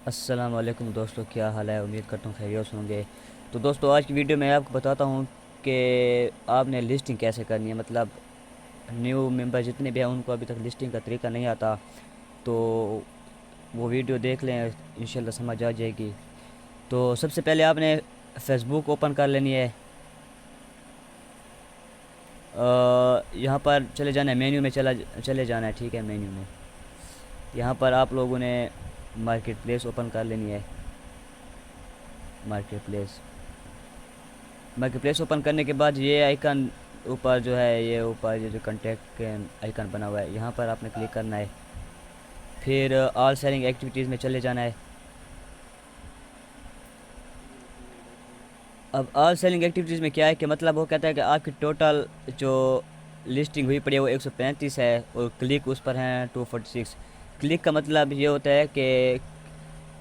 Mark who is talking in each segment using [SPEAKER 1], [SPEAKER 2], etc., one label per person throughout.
[SPEAKER 1] अस्सलाम वालेकुम दोस्तों, क्या हाल है। उम्मीद करता हूँ खैरियत से होंगे। तो दोस्तों, आज की वीडियो में आपको बताता हूँ कि आपने लिस्टिंग कैसे करनी है। मतलब न्यू मेंबर जितने भी हैं उनको अभी तक लिस्टिंग का तरीका नहीं आता, तो वो वीडियो देख लें, इंशाल्लाह समझ आ जाएगी। तो सबसे पहले आपने फेसबुक ओपन कर लेनी है। यहाँ पर चले जाना है, मेन्यू में चले जाना है। ठीक है, मेन्यू में यहाँ पर आप लोगों ने मार्केट प्लेस ओपन कर लेनी है। Market place market place open करने के बाद ये आइकन ऊपर जो है, ये ऊपर ये जो कंटेक्ट के आइकन बना हुआ है, यहाँ पर आपने क्लिक करना है। फिर ऑल सेलिंग एक्टिविटीज़ में चले जाना है। अब ऑल सेलिंग एक्टिविटीज़ में क्या है कि मतलब वो कहता है कि आपकी टोटल जो लिस्टिंग हुई पड़ी है वो 135 है और क्लिक उस पर हैं 246। क्लिक का मतलब ये होता है कि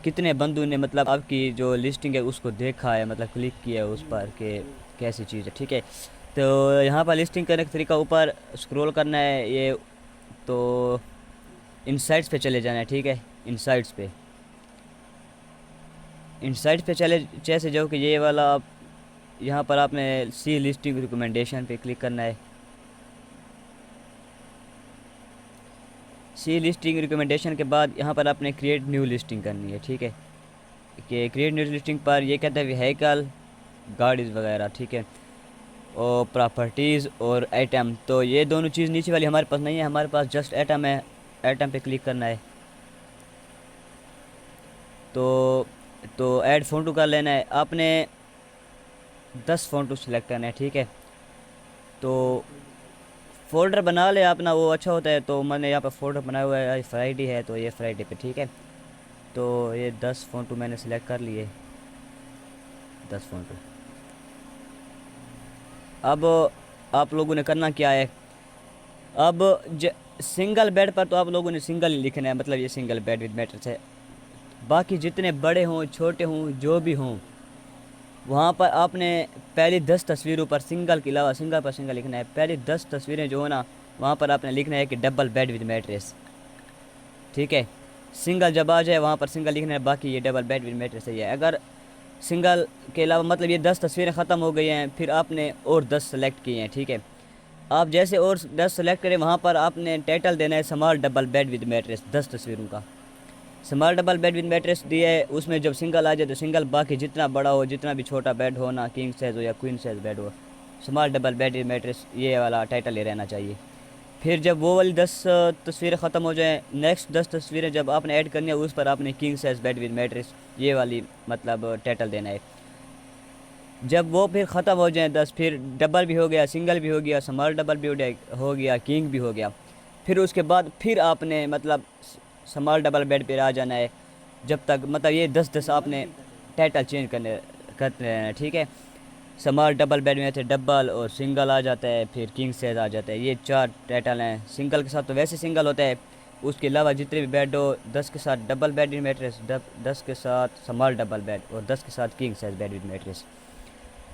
[SPEAKER 1] कितने बंदों ने मतलब आपकी जो लिस्टिंग है उसको देखा है, मतलब क्लिक किया है उस पर कि कैसी चीज़ है। ठीक है, तो यहाँ पर लिस्टिंग करने का तरीका ऊपर स्क्रॉल करना है ये, तो इनसाइट्स पे चले जाना है। ठीक है, इनसाइट्स पे इनसाइट्स पे चले जैसे जाओ कि ये वाला आप यहाँ पर आपने सी लिस्टिंग रिकमेंडेशन पे क्लिक करना है। सी लिस्टिंग रिकमेंडेशन के बाद यहाँ पर आपने क्रिएट न्यू लिस्टिंग करनी है। ठीक है, कि क्रिएट न्यू लिस्टिंग पर ये कहता है व्हीकल, गाड़ीज़ वगैरह। ठीक है, और प्रॉपर्टीज़ और आइटम, तो ये दोनों चीज़ नीचे वाली हमारे पास नहीं है, हमारे पास जस्ट आइटम है। आइटम पे क्लिक करना है। तो ऐड फ़ोटो कर लेना है आपने, 10 फ़ोटो सेलेक्ट करना है। ठीक है, तो फ़ोल्डर बना ले अपना, वो अच्छा होता है। तो मैंने यहाँ पर फ़ोल्डर बनाया हुआ है, फ्राइडे है तो ये फ्राइडे पे। ठीक है, तो ये 10 फ़ोटो मैंने सेलेक्ट कर लिए, 10 फ़ोटो। अब आप लोगों ने करना क्या है, अब सिंगल बेड पर तो आप लोगों ने सिंगल ही लिखना है, मतलब ये सिंगल बेड विद मैट्रेस है। बाकी जितने बड़े हों छोटे हों जो भी हों, वहाँ पर आपने पहली 10 तस्वीरों पर सिंगल के अलावा सिंगल पर सिंगल लिखना है। पहली 10 तस्वीरें जो हो ना, वहाँ पर आपने लिखना है कि डबल बेड विद मैट्रेस। ठीक है, सिंगल जब आ जाए वहाँ पर सिंगल लिखना है, बाकी ये डबल बेड विद मैट्रेस है। अगर सिंगल के अलावा मतलब ये 10 तस्वीरें ख़त्म हो गई हैं, फिर आपने और 10 सेलेक्ट किए हैं। ठीक है, आप जैसे और 10 सेलेक्ट करें, वहाँ पर आपने टाइटल देना है small double bed with mattress, 10 तस्वीरों का। Small double bed with mattress दिया है, उसमें जब सिंगल आ जाए तो सिंगल, बाकी जितना बड़ा हो जितना भी छोटा बेड हो ना, किंग साइज़ हो या क्वीन साइज़ बेड हो, small double bed with mattress ये वाला टाइटल ही रहना चाहिए। फिर जब वो वाली 10 तस्वीरें ख़त्म हो जाएँ, नेक्स्ट 10 तस्वीरें जब आपने ऐड करनी है, उस पर आपने king size bed with mattress ये वाली मतलब टाइटल देना है। जब वो फिर ख़त्म हो जाए 10, फिर डबल भी हो गया, सिंगल भी हो गया, स्मॉल डबल भी हो गया, किंग भी हो गया, फिर उसके बाद फिर आपने मतलब स्मॉल डबल बेड पे आ जाना है। जब तक मतलब ये 10-10 आपने टाइटल चेंज करते रहना है। ठीक है, स्मॉल डबल बेड में थे डबल और सिंगल आ जाता है, फिर किंग साइज आ जाता है। ये 4 टाइटल हैं। सिंगल के साथ तो वैसे सिंगल होता है, उसके अलावा जितने भी बेड हो, 10 के साथ डबल बेड विद मैट्रेस, 10 के साथ स्मॉल डबल बेड और 10 के साथ king size bed with mattress.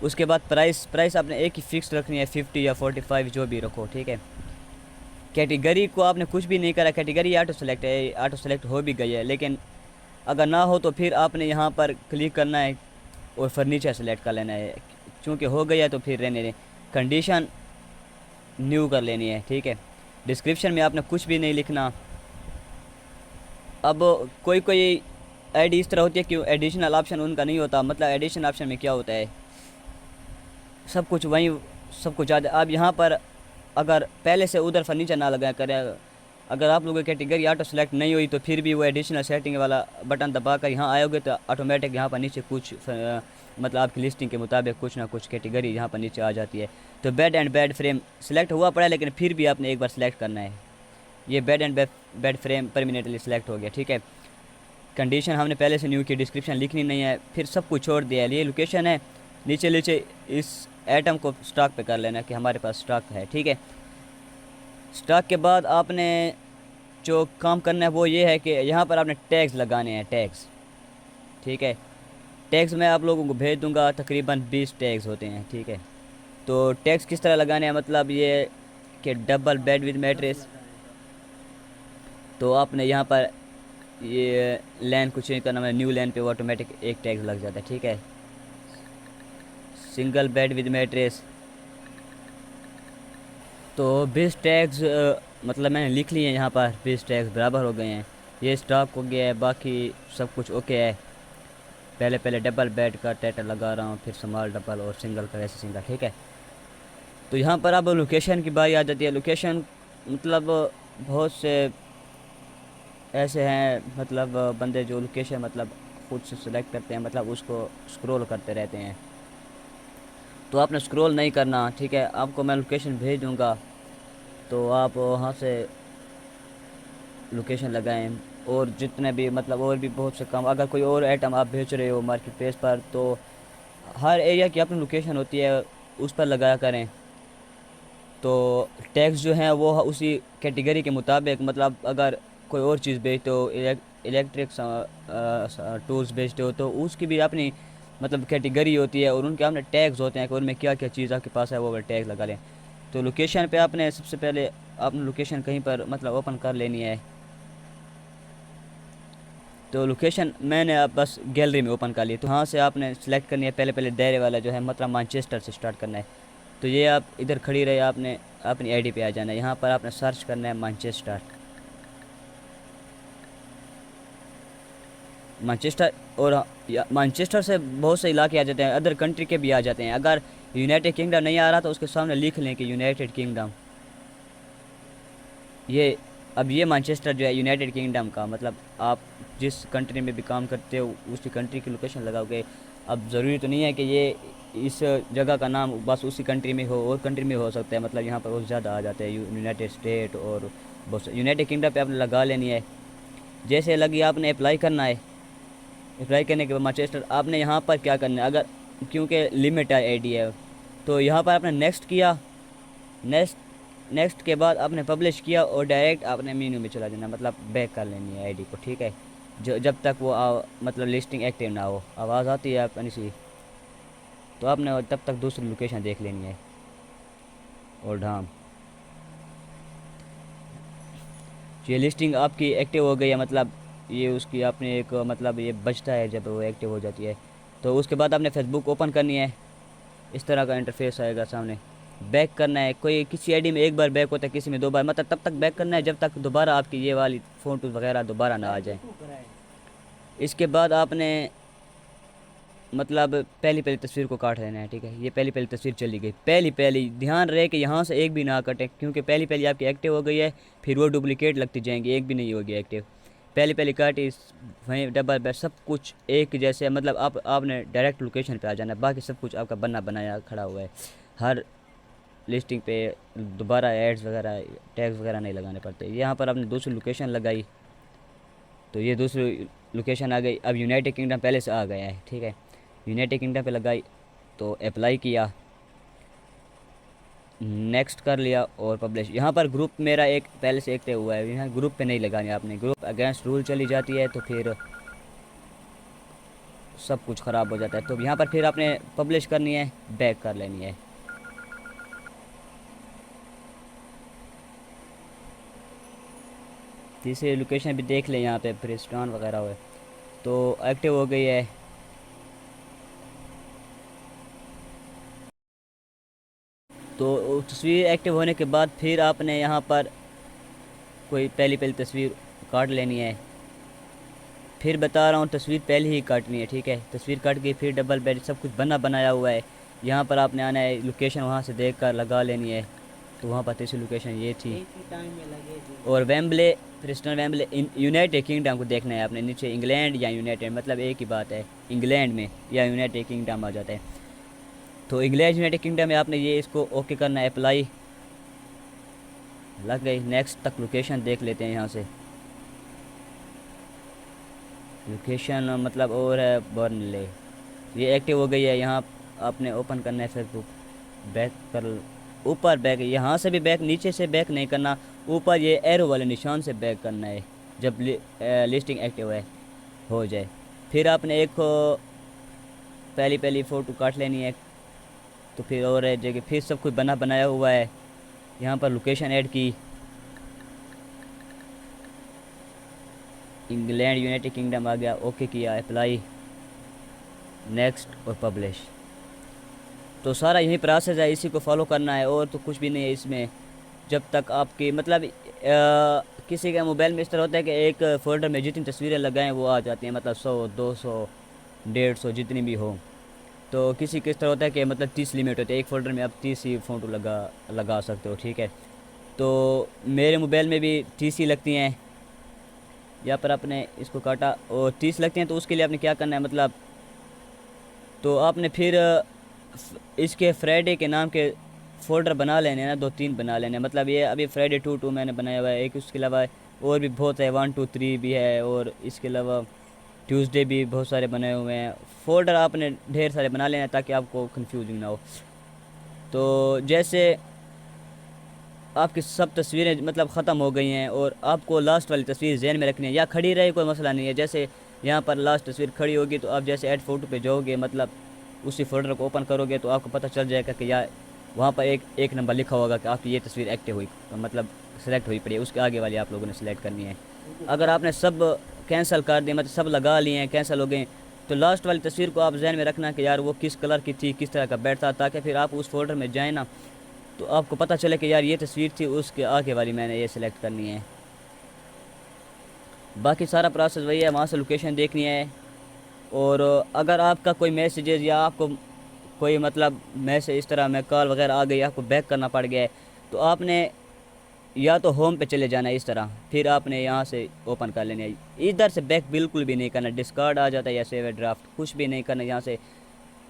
[SPEAKER 1] उसके बाद प्राइस आपने एक ही फिक्स रखनी है, 50 या 45 जो भी रखो। ठीक है, कैटेगरी को आपने कुछ भी नहीं करा, कैटेगरी ऑटो सेलेक्ट है, ऑटो सेलेक्ट हो भी गई है, लेकिन अगर ना हो तो फिर आपने यहाँ पर क्लिक करना है और फर्नीचर सेलेक्ट कर लेना है। चूँकि हो गया है तो फिर रहने दें, कंडीशन न्यू कर लेनी है। ठीक है, डिस्क्रिप्शन में आपने कुछ भी नहीं लिखना। अब कोई कोई आईडी इस तरह होती है कि एडिशनल ऑप्शन उनका नहीं होता। मतलब एडिशनल ऑप्शन में क्या होता है, सब कुछ वहीं सब कुछ आ जाए। अब यहाँ पर अगर पहले से उधर फर्नीचर ना लगाया करें, अगर आप लोगों की कैटेगरी ऑटो सेलेक्ट नहीं हुई तो फिर भी वो एडिशनल सेटिंग वाला बटन दबाकर यहाँ आयोगे तो ऑटोमेटिक यहाँ पर नीचे कुछ मतलब आपकी लिस्टिंग के मुताबिक कुछ ना कुछ कैटेगरी यहाँ पर नीचे आ जाती है। तो bed and bed frame select हुआ पड़ा है, लेकिन फिर भी आपने एक बार सेलेक्ट करना है। ये bed and bed frame permanently select हो गया। ठीक है, कंडीशन हमने पहले से न्यू की, डिस्क्रिप्शन लिखनी नहीं है, फिर सब कुछ छोड़ दिया है। ये लोकेशन है, नीचे नीचे इस आइटम को स्टॉक पे कर लेना कि हमारे पास स्टॉक है। ठीक है, स्टॉक के बाद आपने जो काम करना है वो ये है कि यहाँ पर आपने टैग्स लगाने हैं, टैग्स। ठीक है, टैग्स मैं आप लोगों को भेज दूंगा, तकरीबन 20 टैग्स होते हैं। ठीक है, तो टैग्स किस तरह लगाने हैं, मतलब ये कि डबल बेड विद मैट्रेस, तो आपने यहाँ पर ये लैन को चेंज करना है न्यू लैन पे, वो ऑटोमेटिक एक टैग लग जाता है, ठीक है। सिंगल बेड विद मैट्रेस, तो 20 टैग्स मतलब मैंने लिख लिए हैं यहाँ पर, 20 टैग्स बराबर हो गए हैं। ये स्टॉक हो गया है, बाकी सब कुछ ओके है। पहले पहले डबल बेड का टाइटल लगा रहा हूँ, फिर स्मॉल डबल और सिंगल का वैसे सिंगल, ठीक है। तो यहाँ पर अब लोकेशन की बारी आ जाती है। लोकेशन मतलब बहुत से ऐसे हैं मतलब बंदे जो लोकेशन मतलब खुद से सिलेक्ट करते हैं, मतलब उसको स्क्रॉल करते रहते हैं। तो आपने स्क्रॉल नहीं करना, ठीक है। आपको मैं लोकेशन भेज दूँगा, तो आप वहाँ से लोकेशन लगाएं। और जितने भी मतलब और भी बहुत से काम, अगर कोई और आइटम आप बेच रहे हो मार्केट प्लेस पर, तो हर एरिया की अपनी लोकेशन होती है, उस पर लगाया करें। तो टैक्स जो हैं वो उसी कैटेगरी के मुताबिक, मतलब अगर कोई और चीज़ बेचते हो, इलेक्ट्रिक टूल्स बेचते हो, तो उसकी भी अपनी मतलब कैटेगरी होती है और उनके अपने टैग्स होते हैं कि उनमें क्या क्या चीज़ आपके पास है, वो टैग लगा लें। तो लोकेशन पे आपने सबसे पहले आपने लोकेशन कहीं पर मतलब ओपन कर लेनी है। तो लोकेशन मैंने अब बस गैलरी में ओपन कर ली, तो वहाँ से आपने सेलेक्ट करनी है। पहले पहले दायरे वाला जो है मतलब मैनचेस्टर से स्टार्ट करना है। तो ये आप इधर खड़ी रहे, आपने अपनी आईडी पे आ जाना है। यहाँ पर आपने सर्च करना है मैनचेस्टर, मैनचेस्टर। और मैनचेस्टर से बहुत से इलाके आ जाते हैं, अदर कंट्री के भी आ जाते हैं। अगर यूनाइटेड किंगडम नहीं आ रहा तो उसके सामने लिख लें कि यूनाइटेड किंगडम। ये अब ये मैनचेस्टर जो है यूनाइटेड किंगडम का मतलब, आप जिस कंट्री में भी काम करते हो उसी कंट्री की लोकेशन लगाओगे। अब ज़रूरी तो नहीं है कि ये इस जगह का नाम बस उसी कंट्री में हो, और कंट्री में हो सकता है। मतलब यहाँ पर बहुत ज़्यादा आ जाते हैं, यूनाइटेड स्टेट और बहुत यूनाइटेड किंगडम पे आपने लगा लेनी है। जैसे लगी आपने अप्लाई करना है। अप्लाई करने के बाद मैनचेस्टर आपने यहाँ पर क्या करना है, अगर क्योंकि लिमिट है आईडी है, तो यहाँ पर आपने नेक्स्ट किया। नेक्स्ट नेक्स्ट के बाद आपने पब्लिश किया और डायरेक्ट आपने मेन्यू में चला जाना, मतलब बैक कर लेनी है आईडी को, ठीक है। जो जब तक वो मतलब लिस्टिंग एक्टिव ना हो, आवाज़ आती है अपनी सी, तो आपने तब तक दूसरी लोकेशन देख लेनी है। और ढाम ये लिस्टिंग आपकी एक्टिव हो गई है, मतलब ये उसकी आपने एक मतलब ये बचता है जब वो एक्टिव हो जाती है। तो उसके बाद आपने फेसबुक ओपन करनी है। इस तरह का इंटरफेस आएगा सामने। बैक करना है, कोई किसी आईडी में एक बार बैक होता है, किसी में 2 बार, मतलब तब तक बैक करना है जब तक दोबारा आपकी ये वाली फ़ोटो वगैरह दोबारा ना आ जाए। इसके बाद आपने मतलब पहली पहली तस्वीर को काट लेना है, ठीक है। ये पहली पहली तस्वीर चली गई, पहली पहली ध्यान रहे कि यहाँ से एक भी ना कटे, क्योंकि पहली पहली आपकी एक्टिव हो गई है, फिर वो डुप्लीकेट लगती जाएंगी, एक भी नहीं होगी एक्टिव। पहली पहली काटी, वहीं डबल बेड सब कुछ एक जैसे, मतलब आपने डायरेक्ट लोकेशन पे आ जाना है। बाकी सब कुछ आपका बना बनाया खड़ा हुआ है। हर लिस्टिंग पे दोबारा एड्स वगैरह टैग्स वगैरह नहीं लगाने पड़ते। यहाँ पर आपने दूसरी लोकेशन लगाई, तो ये दूसरी लोकेशन आ गई। अब यूनाइटेड किंगडम पहले से आ गया है, ठीक है। यूनाइटेड किंगडम पे लगाई, तो अप्लाई किया, नेक्स्ट कर लिया और पब्लिश। यहाँ पर ग्रुप मेरा एक पहले से एक्टिव हुआ है, यहाँ ग्रुप पे नहीं लगानी आपने। ग्रुप अगेंस्ट रूल चली जाती है तो फिर सब कुछ ख़राब हो जाता है। तो यहाँ पर फिर आपने पब्लिश करनी है, बैक कर लेनी है। तीसरी लोकेशन भी देख लें, यहाँ पे प्रिस्टॉन वगैरह हुए तो एक्टिव हो गई है। तो तस्वीर एक्टिव होने के बाद फिर आपने यहाँ पर कोई पहली पहली तस्वीर काट लेनी है। फिर बता रहा हूँ, तस्वीर पहले ही काटनी है, ठीक है। तस्वीर काट के फिर डबल बेड सब कुछ बना बनाया हुआ है। यहाँ पर आपने आना है, लोकेशन वहाँ से देख कर लगा लेनी है। तो वहाँ पर तीसरी लोकेशन ये थी। और वेम्बले, प्रिस्टन वेम्बले यूनाइटेड किंगडम को देखना है आपने। नीचे इंग्लैंड या यूनाइटेड मतलब एक ही बात है, इंग्लैंड में या यूनाइटेड किंगडम आ जाता है। तो इंग्लैंड यूनाइटेड किंगडम में आपने ये इसको ओके करना है, अप्लाई लग गई। नेक्स्ट तक लोकेशन देख लेते हैं यहाँ से। लोकेशन मतलब और है बर्नले, ये एक्टिव हो गई है। यहाँ आपने ओपन करना है फेसबुक, बैक कर, ऊपर बैक, यहाँ से भी बैक, नीचे से बैक नहीं करना, ऊपर ये एरो वाले निशान से बैक करना है जब लिस्टिंग एक्टिव है हो जाए। फिर आपने एक पहली पहली फ़ोटो काट लेनी है। तो फिर और है जगह फिर सब कुछ बना बनाया हुआ है। यहाँ पर लोकेशन ऐड की, इंग्लैंड यूनाइटेड किंगडम आ गया, ओके किया, अप्लाई, नेक्स्ट और पब्लिश। तो सारा यही प्रोसेस है, इसी को फॉलो करना है और तो कुछ भी नहीं है इसमें। जब तक आपकी मतलब किसी के मोबाइल में इस तरह होता है कि एक फ़ोल्डर में जितनी तस्वीरें लगाएं वो आ जाती हैं, मतलब 100 200 150 जितनी भी हो। तो किसी किस तरह होता है कि मतलब 30 लिमिट होती है, एक फ़ोल्डर में आप 30 ही फ़ोटो लगा सकते हो, ठीक है। तो मेरे मोबाइल में भी 30 ही लगती हैं। यहाँ पर आपने इसको काटा और 30 लगती हैं, तो उसके लिए आपने क्या करना है, मतलब तो आपने फिर इसके फ्राइडे के नाम के फ़ोल्डर बना लेने हैं ना, 2 3 बना लेने हैं। मतलब ये अभी फ्राइडे 2 मैंने बनाया हुआ है एक, उसके अलावा और भी बहुत है, 1 2 3 भी है, और इसके अलावा ट्यूसडे भी बहुत सारे बने हुए हैं। फ़ोल्डर आपने ढेर सारे बना लेना ताकि आपको कंफ्यूजिंग ना हो। तो जैसे आपकी सब तस्वीरें मतलब ख़त्म हो गई हैं और आपको लास्ट वाली तस्वीर जहन में रखनी है, या खड़ी रहे कोई मसला नहीं है। जैसे यहाँ पर लास्ट तस्वीर खड़ी होगी तो आप जैसे ऐड फ़ोटो पे जाओगे, मतलब उसी फोल्डर को ओपन करोगे तो आपको पता चल जाएगा कि यार वहाँ पर एक नंबर लिखा होगा कि आपकी ये तस्वीर एक्टिव हुई, मतलब सेलेक्ट हुई पड़ी है, उसके आगे वाली आप लोगों ने सेलेक्ट करनी है। अगर आपने सब कैंसिल कर दिए, मतलब सब लगा लिए हैं, कैंसिल हो गए, तो लास्ट वाली तस्वीर को आप जहन में रखना कि यार वो किस कलर की थी, किस तरह का बेड था, ताकि फिर आप उस फोल्डर में जाए ना तो आपको पता चले कि यार ये तस्वीर थी, उसके आगे वाली मैंने ये सिलेक्ट करनी है। बाकी सारा प्रोसेस वही है, वहाँ से लोकेशन देखनी है। और अगर आपका कोई मैसेजेस या आपको कोई मतलब मैसेज इस तरह में कॉल वगैरह आ गई, आपको बैक करना पड़ गया है, तो आपने या तो होम पे चले जाना है इस तरह, फिर आपने यहाँ से ओपन कर लेना है। इधर से बैक बिल्कुल भी नहीं करना, डिस्कार्ड आ जाता है या सेव ड्राफ्ट, कुछ भी नहीं करना यहाँ से।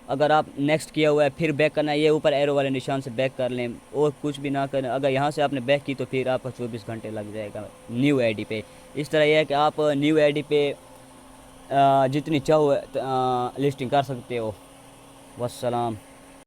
[SPEAKER 1] अगर आप नेक्स्ट किया हुआ है फिर बैक करना है, ये ऊपर एरो वाले निशान से बैक कर लें और कुछ भी ना करें। अगर यहाँ से आपने बैक की तो फिर आपका 24 घंटे लग जाएगा न्यू आईडी पे। इस तरह यह है कि आप न्यू आईडी पे जितनी चाहो लिस्टिंग कर सकते हो। वस्सलाम।